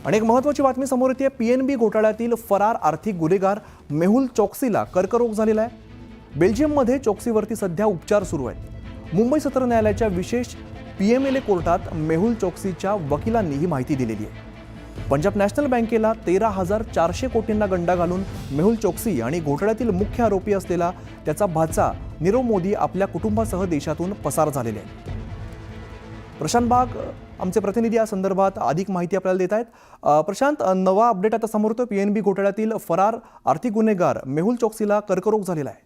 आणि एक महत्त्वाची बातमी समोर येते। पीएनबी घोटाळ्यातील फरार आर्थिक गुन्हेगार मेहुल चोक्सीला कर्करोग झालेला आहे। बेल्जियममध्ये चोक्सीवरती सध्या उपचार सुरू आहेत। मुंबई सत्र न्यायालयाच्या विशेष पीएमएलए कोर्टात मेहुल चोक्सीच्या वकिलांनी ही माहिती दिलेली आहे। पंजाब नॅशनल बँकेला 13,400 कोटींना गंडा घालून मेहुल चोक्सी आणि घोटाळ्यातील मुख्य आरोपी असलेला त्याचा भाचा नीरव मोदी आपल्या कुटुंबासह देशातून पसार झालेले आहेत। प्रशांत बाग आमचे प्रतिनिधी या संदर्भात अधिक माहिती आपल्याला देत आहेत। प्रशांत, नवा अपडेट आता समोर येतो। पीएनबी घोटाळ्यातील फरार आर्थिक गुन्हेगार मेहुल चोक्सीला कर्करोग झालेला आहे।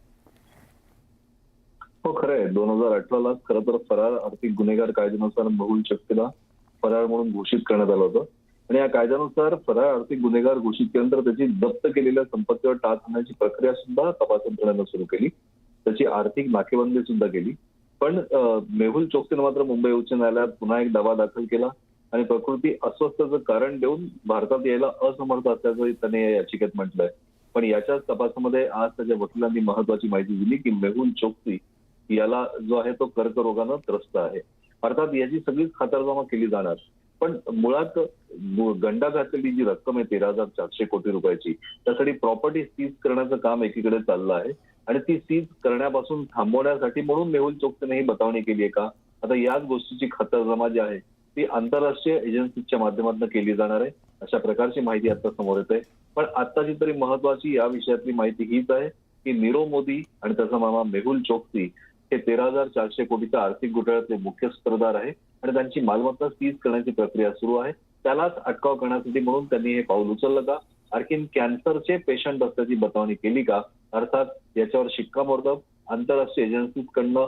हो, खरं आहे। 2018 ला खरं तर फरार आर्थिक गुन्हेगार कायद्यानुसार मेहुल चोक्सीला फरार म्हणून घोषित करण्यात आलं होतं आणि या कायद्यानुसार फरार आर्थिक गुन्हेगार घोषित केल्यानंतर त्याची जप्त केलेल्या संपत्तीवर टाच आणण्याची प्रक्रिया सुद्धा तपास यंत्रणेनं सुरू केली। त्याची आर्थिक नाकेबंदी सुद्धा केली। पण मेहुल चोक्सीनं मात्र मुंबई उच्च न्यायालयात पुन्हा एक दावा दाखल केला आणि प्रकृती अस्वस्थतेचं कारण देऊन भारतात यायला असमर्थ असल्याचं त्याने या याचिकेत म्हटलंय। पण याच्याच तपासामध्ये आज त्याच्या वकिलांनी महत्वाची माहिती दिली की मेहुल चोक्सी याला जो आहे तो कर्करोगानं त्रस्त आहे। अर्थात याची सगळीच खातरजमा केली जाणार, पण मुळात गंडा घातलेली जी रक्कम आहे 13,400 कोटी रुपयाची, त्यासाठी प्रॉपर्टी सीज करण्याचं काम एकीकडे चाललं आहे आणि ती सीज करण्यापासून थांबवण्यासाठी म्हणून मेहुल चोक्सीने ही बतावणी केली आहे का? आता याच गोष्टीची खातरजमा जी आहे ती आंतरराष्ट्रीय एजन्सीच्या माध्यमातून केली जाणार आहे, अशा प्रकारची माहिती आता समोर येते। पण आताची तरी महत्वाची या विषयातली माहिती हीच आहे की नीरव मोदी आणि त्याचा मामा मेहुल चोक्सी हे 13,400 कोटीच्या आर्थिक घोटाळ्यातले मुख्य सूत्रधार आहे आणि त्यांची मालमत्ता सीज करण्याची प्रक्रिया सुरू आहे। त्यालाच अटकाव करण्यासाठी म्हणून त्यांनी हे पाऊल उचललं का? आणखीन कॅन्सरचे पेशंट असल्याची बतावणी केली का? अर्थात याच्यावर शिक्कामोर्तब आंतरराष्ट्रीय एजन्सीकडनं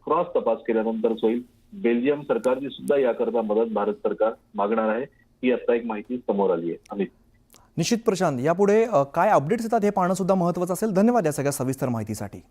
क्रॉस तपास केल्यानंतरच होईल। बेल्जियम सरकारची सुद्धा याकरता मदत भारत सरकार मागणार आहे, ही आता एक माहिती समोर आली आहे। अमित, निश्चित प्रशांत, यापुढे काय अपडेट्स येतात हे पाहणं सुद्धा महत्त्वाचं असेल। धन्यवाद या सगळ्या सविस्तर माहितीसाठी।